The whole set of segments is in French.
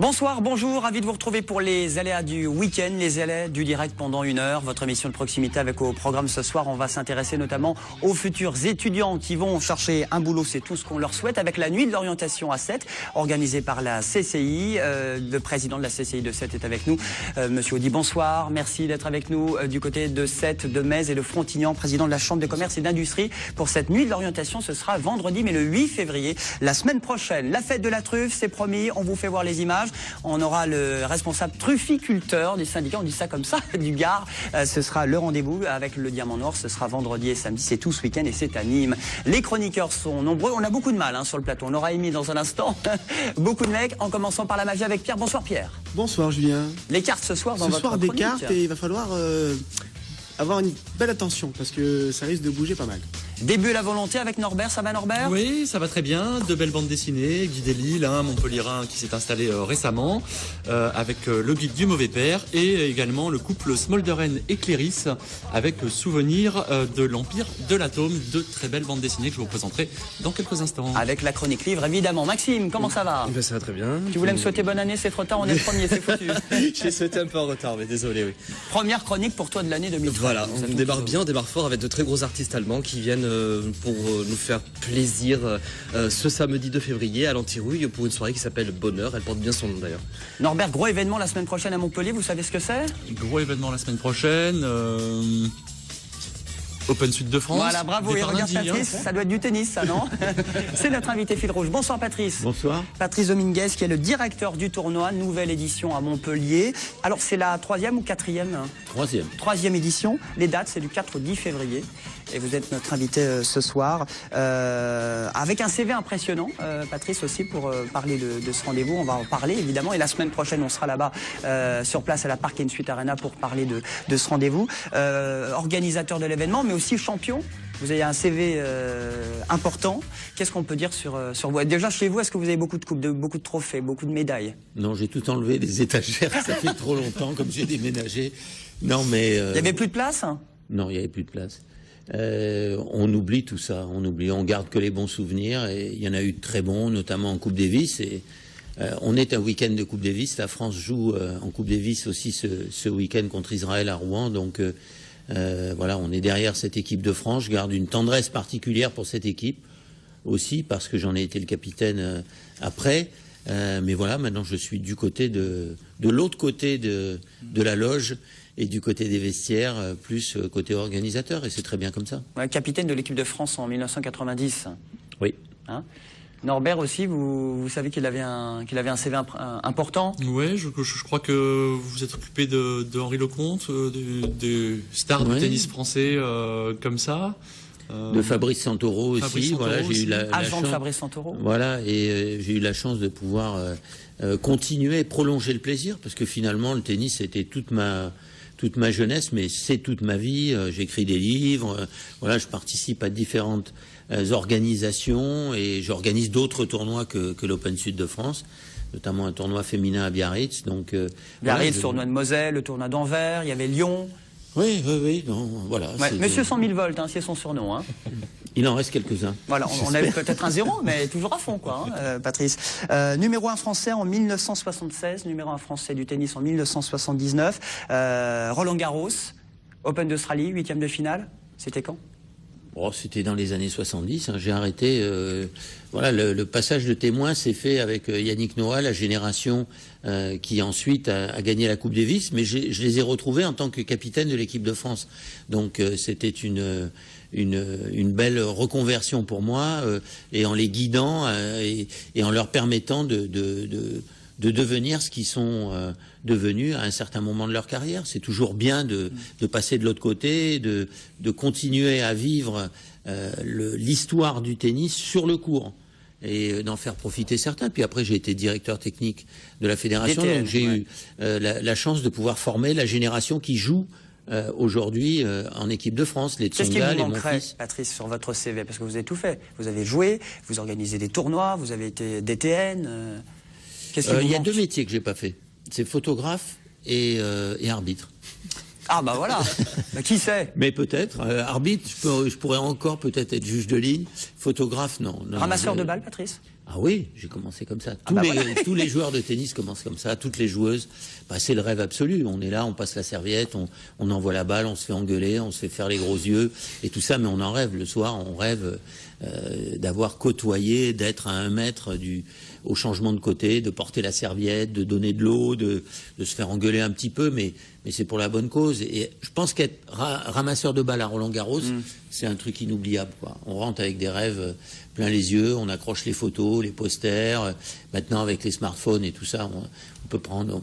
Bonsoir, bonjour, ravi de vous retrouver pour les aléas du week-end, les aléas du direct pendant 1 heure. Votre émission de proximité avec au programme ce soir, on va s'intéresser notamment aux futurs étudiants qui vont chercher un boulot, c'est tout ce qu'on leur souhaite, avec la nuit de l'orientation à 7, organisée par la CCI. Le président de la CCI de 7 est avec nous, Monsieur Audy, bonsoir, merci d'être avec nous du côté de 7, de Metz et de Frontignan, président de la Chambre de commerce et d'industrie. Pour cette nuit de l'orientation, ce sera vendredi, mais le 8 février, la semaine prochaine. La fête de la truffe, c'est promis, on vous fait voir les images. On aura le responsable trufficulteur du syndicat, on dit ça comme ça, du Gard. Ce sera le rendez-vous avec le Diamant Noir. Ce sera vendredi et samedi, c'est tout ce week-end et c'est à Nîmes. Les chroniqueurs sont nombreux. On a beaucoup de mal sur le plateau. On aura émis dans un instant beaucoup de mecs, en commençant par la magie avec Pierre. Bonsoir Pierre. Bonsoir Julien. Les cartes ce soir dans votre chronique. Ce soir des cartes et il va falloir avoir une belle attention parce que ça risque de bouger pas mal. Début à la volonté avec Norbert, ça va Norbert? Oui, ça va très bien. De belles bandes dessinées, Guy Delisle, un Montpellierin qui s'est installé récemment, avec le guide du mauvais père, et également le couple Smolderen et Cléris, avec le souvenir de l'Empire de l'Atome. Deux très belles bandes dessinées que je vous présenterai dans quelques instants. Avec la chronique livre, évidemment. Maxime, comment ça va? Ça va très bien. Tu voulais me souhaiter bonne année, c'est trop tard, on est le premier, c'est foutu. J'ai souhaité un peu en retard, mais désolé, oui. Première chronique pour toi de l'année 2013. Voilà, on démarre bien, on démarre fort avec de très gros artistes allemands qui viennent pour nous faire plaisir ce samedi 2 février à l'Antirouille pour une soirée qui s'appelle Bonheur. Elle porte bien son nom d'ailleurs. Norbert, gros événement la semaine prochaine à Montpellier, vous savez ce que c'est? Gros événement la semaine prochaine. Open Sud de France. Voilà, bravo, et regarde Patrice, ça doit être du tennis, ça, non? C'est notre invité fil rouge. Bonsoir Patrice. Bonsoir. Patrice Dominguez, qui est le directeur du tournoi, nouvelle édition à Montpellier. Alors, c'est la 3e ou 4e? Troisième édition. Les dates, c'est du 4 au 10 février. Et vous êtes notre invité ce soir, avec un CV impressionnant, Patrice, aussi, pour parler de ce rendez-vous. On va en parler, évidemment. Et la semaine prochaine, on sera là-bas, sur place à la Park & Suite Arena pour parler de ce rendez-vous. Organisateur de l'événement, mais aussi champion. Vous avez un CV important. Qu'est-ce qu'on peut dire sur vous? Déjà, chez vous, est-ce que vous avez beaucoup de coupes, beaucoup de trophées, beaucoup de médailles? Non, j'ai tout enlevé des étagères. Ça fait trop longtemps, comme j'ai déménagé. Non, mais... Il n'y avait plus de place? Non, il n'y avait plus de place. On oublie tout ça. On garde que les bons souvenirs. Et il y en a eu de très bons, notamment en Coupe Davis. Et on est un week-end de Coupe Davis. La France joue en Coupe Davis aussi ce week-end contre Israël à Rouen. Donc... voilà, on est derrière cette équipe de France. Je garde une tendresse particulière pour cette équipe aussi parce que j'en ai été le capitaine après. Mais voilà, maintenant je suis du côté de l'autre côté de la loge et du côté des vestiaires, plus côté organisateur, et c'est très bien comme ça. Ouais, capitaine de l'équipe de France en 1990. Oui. Hein? Norbert aussi, vous savez qu'il avait un CV important. Oui, je crois que vous êtes occupé de Henri Lecomte, des stars du tennis français comme ça. De Fabrice Santoro aussi. Voilà, j'ai eu la agent chance, de Fabrice Santoro. Voilà, et j'ai eu la chance de pouvoir continuer et prolonger le plaisir, parce que finalement le tennis c'était toute ma jeunesse, mais c'est toute ma vie. J'écris des livres, voilà, je participe à différentes organisations et j'organise d'autres tournois que l'Open Sud de France, notamment un tournoi féminin à Biarritz. Donc Biarritz, le tournoi de Moselle, le tournoi d'Anvers, il y avait Lyon. Oui, non, voilà. Ouais, Monsieur 100 000 volts, c'est son surnom. Hein. Il en reste quelques-uns. Voilà, on avait peut-être un 0, mais toujours à fond, quoi, Patrice. Numéro 1 français en 1976, numéro 1 français du tennis en 1979. Roland Garros, Open d'Australie, 8e de finale. C'était quand? Oh, c'était dans les années 70. J'ai arrêté. Voilà, le passage de témoin s'est fait avec Yannick Noah, la génération qui ensuite a gagné la Coupe Davis. Mais je les ai retrouvés en tant que capitaine de l'équipe de France. Donc c'était une belle reconversion pour moi, et en les guidant et en leur permettant de devenir ce qu'ils sont devenus à un certain moment de leur carrière. C'est toujours bien de passer de l'autre côté, de continuer à vivre l'histoire du tennis sur le court et d'en faire profiter certains. Puis après, j'ai été directeur technique de la fédération, donc j'ai eu la chance de pouvoir former la génération qui joue aujourd'hui en équipe de France, les Tsonga, les Monfils. Patrice, sur votre CV, parce que vous avez tout fait. Vous avez joué, vous organisez des tournois, vous avez été DTN. Il y a deux métiers que j'ai pas fait. C'est photographe et arbitre. Ah bah voilà, bah, qui sait? Mais peut-être, arbitre, je pourrais encore peut-être être juge de ligne. Photographe, non. Ramasseur de balles, Patrice? Ah oui, j'ai commencé comme ça. voilà. Tous les joueurs de tennis commencent comme ça, toutes les joueuses. Bah, c'est le rêve absolu. On est là, on passe la serviette, on envoie la balle, on se fait engueuler, on se fait faire les gros yeux et tout ça, mais on en rêve. Le soir, on rêve d'avoir côtoyé, d'être à 1 mètre au changement de côté, de porter la serviette, de donner de l'eau, de se faire engueuler un petit peu, mais c'est pour la bonne cause. Et je pense qu'être ramasseur de balles à Roland-Garros, c'est un truc inoubliable, quoi. On rentre avec des rêves plein les yeux, on accroche les photos, les posters. Maintenant, avec les smartphones et tout ça, on peut prendre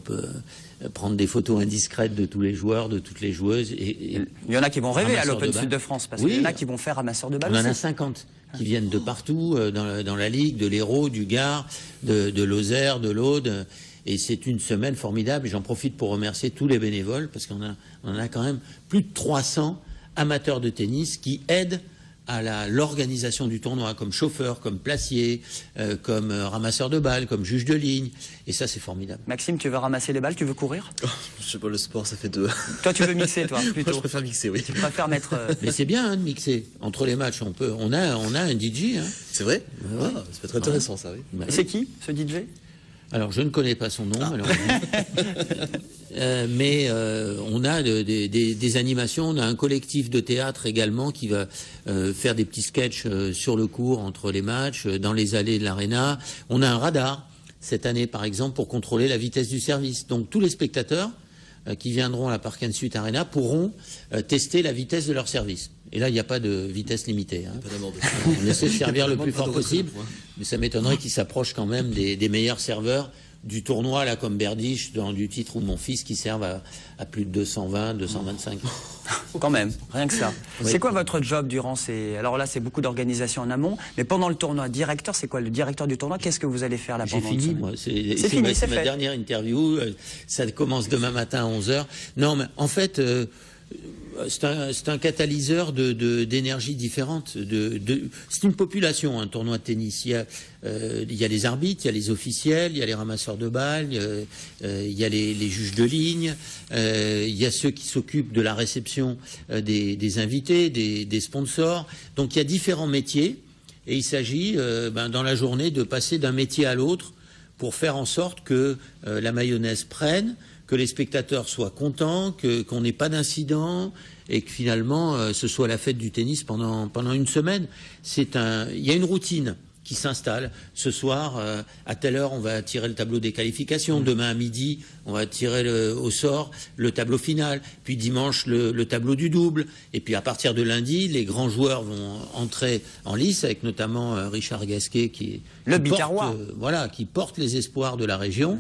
des photos indiscrètes de tous les joueurs, de toutes les joueuses. Et il y en a qui vont rêver à ramasseurs l'Open de balles. Sud de France, parce Oui. qu'il y en a qui vont faire ramasseur de balles On en a aussi. 50 qui viennent de partout, dans la Ligue, de l'Hérault, du Gard, de Lozère, de l'Aude. Et c'est une semaine formidable. Et j'en profite pour remercier tous les bénévoles, parce qu'on en a quand même plus de 300 amateurs de tennis qui aident à l'organisation du tournoi, comme chauffeur, comme placier, comme ramasseur de balles, comme juge de ligne. Et ça, c'est formidable. Maxime, tu veux ramasser les balles, tu veux courir? Je sais pas, le sport, ça fait 2. Toi, tu veux mixer, toi, Moi, plutôt. je préfère mixer, oui. Tu préfères mettre... Mais c'est bien, hein, de mixer. Entre les matchs, on a un DJ. Hein. C'est vrai? Ouais. Ah, ça peut être intéressant, ça, oui. Bah, C'est qui, ce DJ? Alors, je ne connais pas son nom, malheureusement. Mais on a des animations. On a un collectif de théâtre également qui va faire des petits sketchs sur le court, entre les matchs, dans les allées de l'aréna. On a un radar, cette année, par exemple, pour contrôler la vitesse du service. Donc, tous les spectateurs qui viendront à la Park & Suite Arena pourront tester la vitesse de leur service. Et là, il n'y a pas de vitesse limitée. Hein. Pas d'amende. On essaie de servir le plus Pas fort de possible, recul, mais ça m'étonnerait qu'ils s'approchent quand même des meilleurs serveurs du tournoi, là, comme Berdych, dans du titre ou mon fils, qui servent à plus de 220, 225. Quand même, rien que ça. Oui. C'est quoi votre job durant ces... Alors là, c'est beaucoup d'organisation en amont, mais pendant le tournoi, directeur, c'est quoi le directeur du tournoi? Qu'est-ce que vous allez faire là J'ai pendant une fini, semaine? moi. C'est fini, c'est ma fait. dernière interview. Ça commence demain matin à 11h. Non, mais en fait, c'est un catalyseur d'énergie différente. C'est une population, un tournoi de tennis. Il y a les arbitres, il y a les officiels, il y a les ramasseurs de balles, il y a les juges de ligne, il y a ceux qui s'occupent de la réception des invités, des sponsors. Donc il y a différents métiers et il s'agit dans la journée de passer d'un métier à l'autre pour faire en sorte que la mayonnaise prenne, que les spectateurs soient contents, qu'on n'ait pas d'incident et que finalement ce soit la fête du tennis pendant une semaine. Il y a une routine qui s'installe. Ce soir, à telle heure, on va tirer le tableau des qualifications. Demain à midi, on va tirer au sort le tableau final. Puis dimanche, le tableau du double. Et puis à partir de lundi, les grands joueurs vont entrer en lice, avec notamment Richard Gasquet qui porte les espoirs de la région.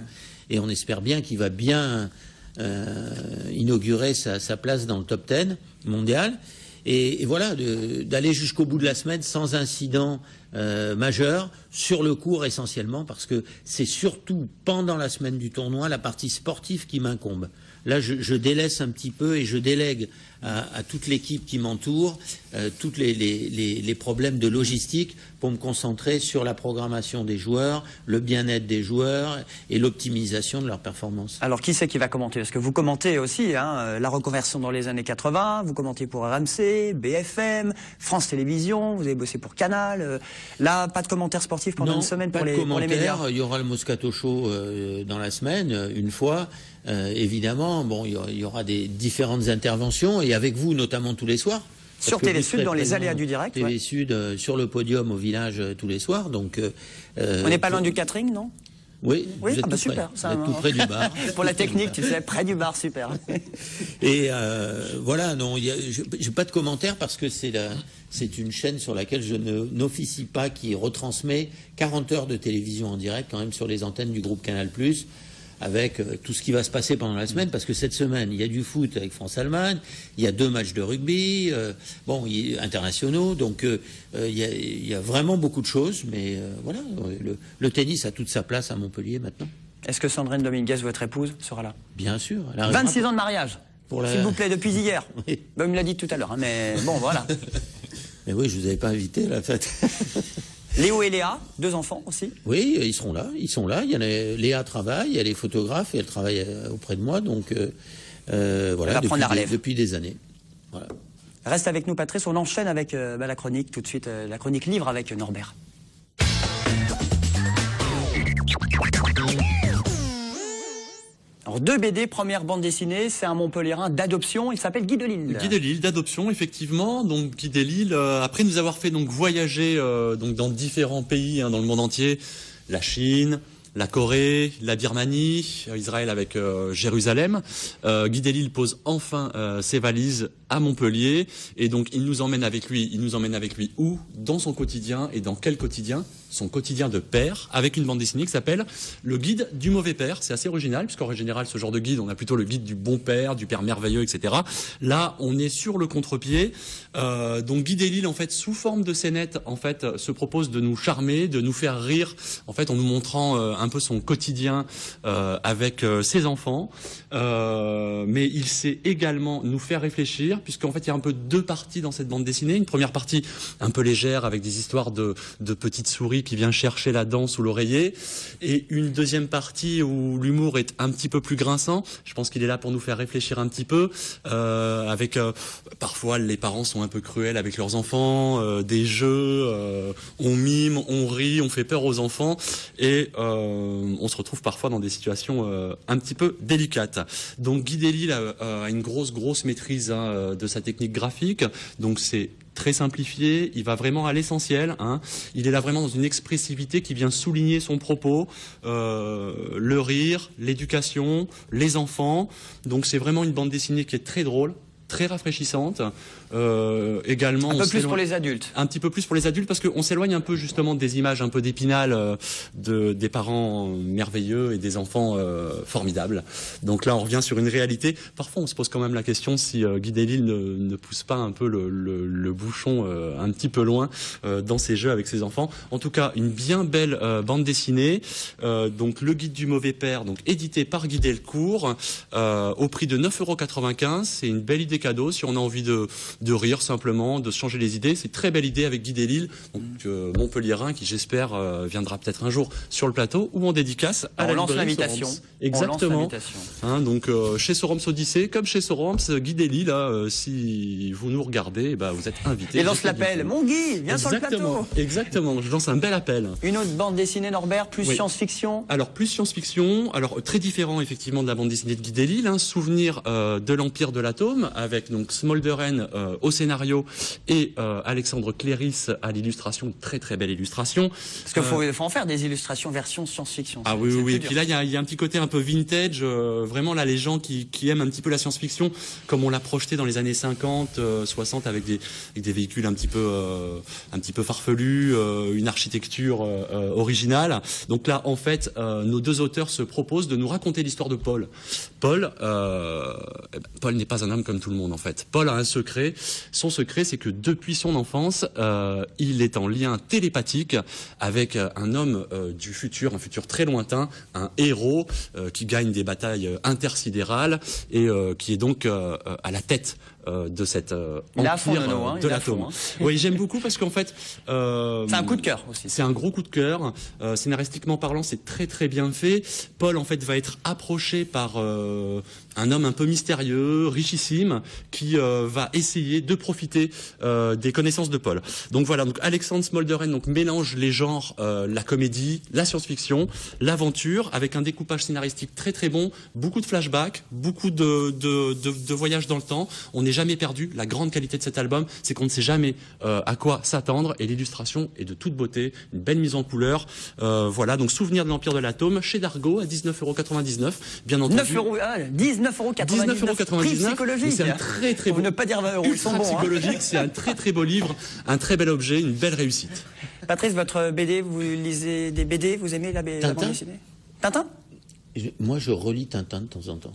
Et on espère bien qu'il va bien inaugurer sa place dans le top 10 mondial. Et voilà, d'aller jusqu'au bout de la semaine sans incident majeur, sur le court essentiellement, parce que c'est surtout pendant la semaine du tournoi la partie sportive qui m'incombe. Là, je délaisse un petit peu et je délègue à toute l'équipe qui m'entoure tous les problèmes de logistique pour me concentrer sur la programmation des joueurs, le bien-être des joueurs et l'optimisation de leur performance. Alors, qui c'est qui va commenter? Parce que vous commentez aussi la reconversion dans les années 80, vous commentez pour RMC, BFM, France Télévisions, vous avez bossé pour Canal. Là, pas de commentaires sportifs pendant une semaine pour les médias? Il y aura le Moscato Show dans la semaine, une fois. Évidemment, bon, il y aura des différentes interventions, et avec vous, notamment tous les soirs. Sur Télé Sud, dans les aléas du direct. Télé Sud, sur le podium au village tous les soirs. Donc, on n'est pas loin du catering, non? Oui, Oui, vous êtes tout super. près. Vous êtes tout près du bar. Pour la technique, tu sais, près du bar, super. Et voilà, non, j'ai pas de commentaires parce que c'est une chaîne sur laquelle je n'officie pas, qui retransmet 40 heures de télévision en direct quand même sur les antennes du groupe Canal+, avec tout ce qui va se passer pendant la semaine, parce que cette semaine, il y a du foot avec France-Allemagne, il y a 2 matchs de rugby, internationaux, donc il y a vraiment beaucoup de choses, mais voilà, le tennis a toute sa place à Montpellier maintenant. Est-ce que Sandrine Dominguez, votre épouse, sera là? Bien sûr. 26 ans de mariage, s'il vous plaît, depuis hier. Oui. Ben, il me l'a dit tout à l'heure, mais bon, voilà. Mais oui, je vous avais pas invité à la fête. Léo et Léa, 2 enfants aussi. Oui, ils sont là. Il y en a, Léa travaille, elle est photographe et elle travaille auprès de moi, donc voilà, depuis des années. Voilà. Reste avec nous, Patrice. On enchaîne avec la chronique tout de suite, la chronique livre avec Norbert. Alors 2 BD, première bande dessinée, c'est un Montpellierin d'adoption, il s'appelle Guy Delisle. Guy Delisle d'adoption, effectivement. Donc Guy Delisle, après nous avoir fait donc voyager donc dans différents pays dans le monde entier, la Chine, la Corée, la Birmanie, Israël avec Jérusalem. Guy Delisle pose enfin ses valises à Montpellier et donc il nous emmène avec lui où? Dans son quotidien. Et dans quel quotidien? Son quotidien de père, avec une bande dessinée qui s'appelle Le Guide du Mauvais Père. C'est assez original, puisqu'en général, ce genre de guide, on a plutôt le guide du bon père, du père merveilleux, etc. Là, on est sur le contre-pied. Donc Guy Delisle, en fait, sous forme de scénette, en fait, se propose de nous charmer, de nous faire rire, en fait, en nous montrant un peu son quotidien avec ses enfants. Mais il sait également nous faire réfléchir, puisqu'en fait, il y a un peu 2 parties dans cette bande dessinée. Une première partie un peu légère, avec des histoires de petites souris qui vient chercher la dent sous l'oreiller, et une deuxième partie où l'humour est un petit peu plus grinçant. Je pense qu'il est là pour nous faire réfléchir un petit peu, avec parfois les parents sont un peu cruels avec leurs enfants, des jeux, on mime, on rit, on fait peur aux enfants, et on se retrouve parfois dans des situations un petit peu délicates. Donc Guy Delisle a une grosse maîtrise de sa technique graphique, donc c'est très simplifié, il va vraiment à l'essentiel. Il est là vraiment dans une expressivité qui vient souligner son propos, le rire, l'éducation, les enfants. Donc c'est vraiment une bande dessinée qui est très drôle, très rafraîchissante. Également, un peu plus pour les adultes. Un petit peu plus pour les adultes, parce qu'on s'éloigne un peu justement des images un peu d'Épinal, des parents merveilleux et des enfants formidables. Donc là, on revient sur une réalité. Parfois, on se pose quand même la question si Guy Delisle ne pousse pas un peu le bouchon un petit peu loin dans ses jeux avec ses enfants. En tout cas, une bien belle bande dessinée. Donc Le Guide du Mauvais Père, donc édité par Guy Delcourt, au prix de 9,95 €. C'est une belle idée cadeau si on a envie de rire simplement, de se changer les idées. C'est une très belle idée avec Guy Delisle, donc Montpellierin, qui j'espère viendra peut-être un jour sur le plateau ou en dédicace à la lance librairie l'invitation. Sorams. Exactement. Donc chez Sorams Odyssée, comme chez Sorams, Guy Delisle, si vous nous regardez, vous êtes invités. Et lance l'appel. Mon Guy, viens sur le plateau. Exactement, je lance un bel appel. Une autre bande dessinée, Norbert, plus science-fiction. Alors plus science-fiction, alors très différent effectivement de la bande dessinée de Guy Delisle, Souvenir de l'Empire de l'Atome, avec donc Smolderen au scénario et Alexandre Cléris à l'illustration, très belle illustration. Parce qu'il faut en faire des illustrations version science-fiction. Ah oui. Et puis là, il y a un petit côté un peu vintage. Vraiment là, les gens qui aiment un petit peu la science-fiction, comme on l'a projeté dans les années 50, 60, avec des véhicules un petit peu farfelus, une architecture originale. Donc là, en fait, nos 2 auteurs se proposent de nous raconter l'histoire de Paul. Paul n'est pas un homme comme tout le monde, en fait. Paul a un secret. Son secret, c'est que depuis son enfance, il est en lien télépathique avec un homme du futur, un futur très lointain, un héros qui gagne des batailles intersidérales et qui est donc à la tête de cet empire de l'atome. Oui, j'aime beaucoup parce qu'en fait... c'est un coup de cœur aussi. C'est un gros coup de cœur. Scénaristiquement parlant, c'est très bien fait. Paul, en fait, va être approché par un homme un peu mystérieux, richissime, qui va essayer de profiter des connaissances de Paul. Donc voilà, donc Alexandre Smolderen mélange les genres, la comédie, la science-fiction, l'aventure, avec un découpage scénaristique très bon, beaucoup de flashbacks, beaucoup de voyages dans le temps. On n'est jamais perdu. La grande qualité de cet album, c'est qu'on ne sait jamais à quoi s'attendre, et l'illustration est de toute beauté, une belle mise en couleur. Voilà, donc Souvenir de l'Empire de l'Atome, chez Dargaud, à 19,99 €, bien entendu. 19,99 €, prix psychologique. C'est un très beau. Ne pas dire 20 €, ils sont bons. Psychologique, c'est un très beau livre, un très bel objet, une belle réussite. Patrice, votre BD, vous lisez des BD, vous aimez la bande dessinée? Tintin? Moi, je relis Tintin de temps en temps.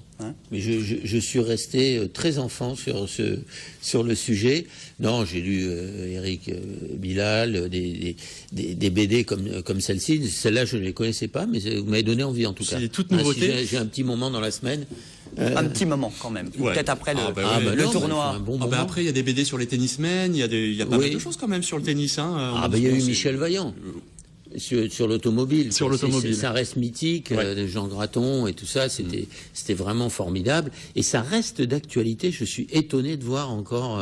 Mais je suis resté très enfant sur le sujet. Non, j'ai lu Eric Bilal, des BD comme celle-ci. Celle-là, je ne les connaissais pas, mais vous m'avez donné envie en tout cas. C'est toute nouveauté. Si j'ai un petit moment dans la semaine. Un petit moment quand même. Ouais. Peut-être après le tournoi. Après, il y a des BD sur les tennismen, il y a pas mal de choses quand même sur le tennis. Il y a eu Michel Vaillant. Sur l'automobile. Sur l'automobile. Ça reste mythique, Jean Graton et tout ça, c'était vraiment formidable. Et ça reste d'actualité. Je suis étonné de voir encore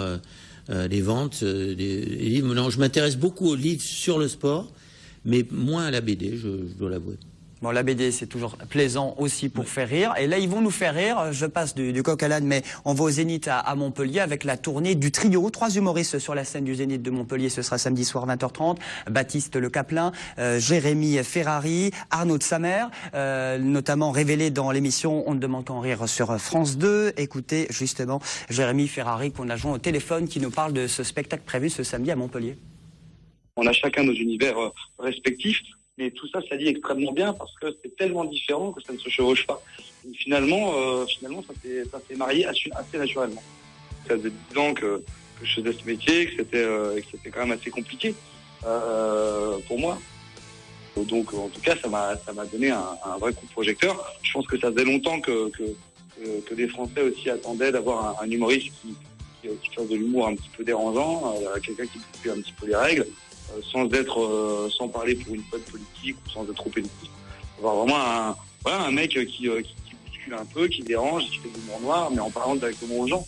les ventes des livres. Non, je m'intéresse beaucoup aux livres sur le sport, mais moins à la BD, je dois l'avouer. Bon, la BD, c'est toujours plaisant aussi pour faire rire. Et là, ils vont nous faire rire. Je passe du coq à l'âne, mais on va au Zénith à Montpellier avec la tournée du trio. 3 humoristes sur la scène du Zénith de Montpellier. Ce sera samedi soir 20h30. Baptiste Le Caplin, Jérémy Ferrari, Arnaud de Samer, notamment révélé dans l'émission On ne demande qu'en rire sur France 2. Écoutez, justement, Jérémy Ferrari qu'on a joint au téléphone qui nous parle de ce spectacle prévu ce samedi à Montpellier. On a chacun nos univers respectifs. Mais tout ça, ça lit extrêmement bien parce que c'est tellement différent que ça ne se chevauche pas. Et finalement, ça s'est marié assez naturellement. Ça faisait 10 ans que je faisais ce métier, que c'était quand même assez compliqué pour moi. Donc, en tout cas, ça m'a donné un vrai coup de projecteur. Je pense que ça faisait longtemps que les Français aussi attendaient d'avoir un humoriste qui fasse de l'humour un petit peu dérangeant, quelqu'un qui coupe un petit peu les règles. Sans parler pour une pote politique ou sans être trop politique. Avoir vraiment un mec qui bouscule un peu, qui dérange, qui fait de l'humour noir, mais en parlant directement aux gens.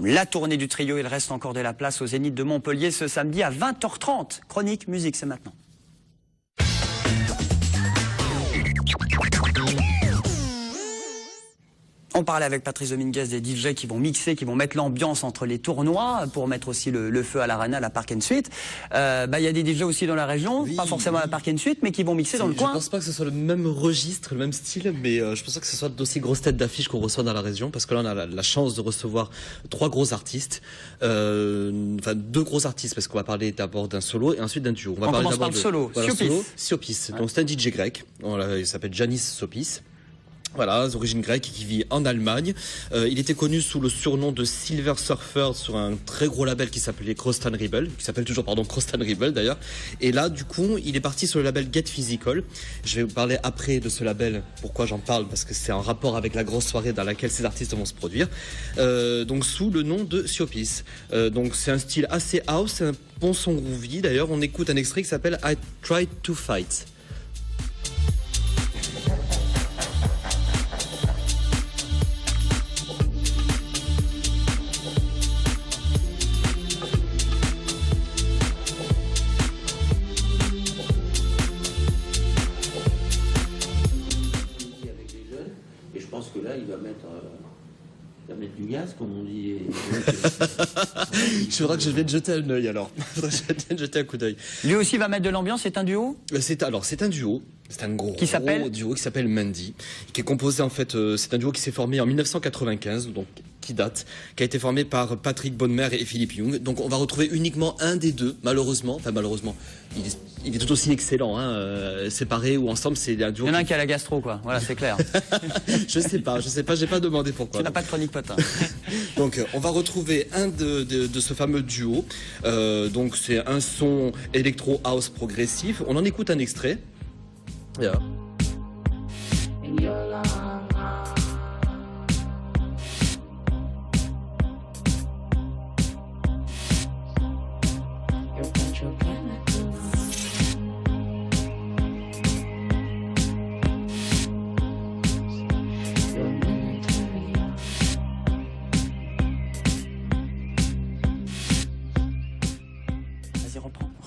La tournée du trio, il reste encore de la place au Zénith de Montpellier ce samedi à 20h30. Chronique musique, c'est maintenant. On parlait avec Patrice Dominguez des DJ qui vont mixer, qui vont mettre l'ambiance entre les tournois pour mettre aussi le feu à l'Arena, à la Park & Suite. Il y a des DJ aussi dans la région, pas forcément à la Park & Suite, mais qui vont mixer dans le coin. Je pense pas que ce soit le même registre, le même style, mais je pense pas que ce soit d'aussi grosses têtes d'affiche qu'on reçoit dans la région, parce que là on a la chance de recevoir 3 gros artistes, 2 gros artistes, parce qu'on va parler d'abord d'un solo et ensuite d'un duo. On commence par le solo, Siopis. Donc c'est un DJ grec, il s'appelle Janis Siopis. Voilà, d'origine grecque, qui vit en Allemagne. Il était connu sous le surnom de Silver Surfer sur un très gros label qui s'appelait Crosstown Rebel, qui s'appelle toujours Crosstown Rebel d'ailleurs. Et là, du coup, il est parti sur le label Get Physical. Je vais vous parler après de ce label. Pourquoi j'en parle? Parce que c'est en rapport avec la grosse soirée dans laquelle ces artistes vont se produire. Donc sous le nom de Siopis. Donc c'est un style assez house, c'est un bon son groovy. D'ailleurs, on écoute un extrait qui s'appelle I Tried to Fight. Il va mettre du gaz, comme on dit. Il faudra que je vienne jeter un œil alors. Il faudra que je vienne jeter un coup d'œil. Lui aussi va mettre de l'ambiance, c'est un duo? C'est un duo. C'est un gros duo qui s'appelle Mandy, qui est composé en fait, c'est un duo qui s'est formé en 1995, donc qui a été formé par Patrick Bonnemer et Philippe Young. Donc on va retrouver uniquement un des deux, malheureusement, il est tout aussi excellent, séparé ou ensemble, c'est un duo. Il y en a un qui a la gastro, quoi. Voilà, c'est clair. Je sais pas, j'ai pas demandé pourquoi. Tu n'as pas de chronique potin. Donc on va retrouver un de ce fameux duo. Donc c'est un son électro house progressif. On en écoute un extrait. Yeah.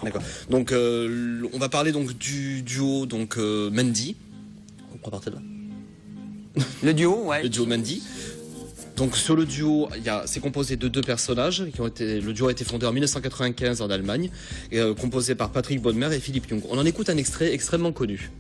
D'accord. Donc on va parler donc du duo Mandy. On prend partir de là. Le duo, ouais. Le duo Mandy. Donc sur le duo, c'est composé de 2 personnages le duo a été fondé en 1995 en Allemagne, composé par Patrick Bonnemer et Philippe Young. On en écoute un extrait extrêmement connu.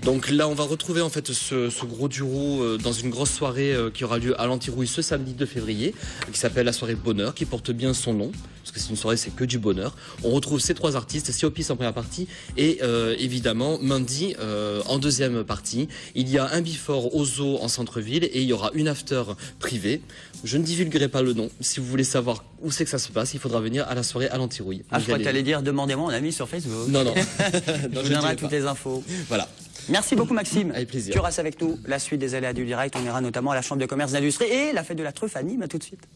Donc là, on va retrouver en fait ce gros duo dans une grosse soirée qui aura lieu à l'Antirouille ce samedi 2 février, qui s'appelle la soirée Bonheur, qui porte bien son nom. parce que c'est une soirée, c'est que du bonheur. On retrouve ces 3 artistes, Siopis en première partie et évidemment Mandy en deuxième partie. Il y a un before au zoo en centre-ville et il y aura une after privée. Je ne divulguerai pas le nom. Si vous voulez savoir où c'est que ça se passe, il faudra venir à la soirée à l'Antirouille. Ah, je crois que t'allais dire, demandez-moi un ami sur Facebook. Non, non. Je vous donnerai toutes les infos. Voilà. Merci beaucoup Maxime. Avec plaisir. Tu restes avec nous. La suite des aléas du direct, on ira notamment à la Chambre de commerce d'industrie et la fête de la truffe anime. À tout de suite.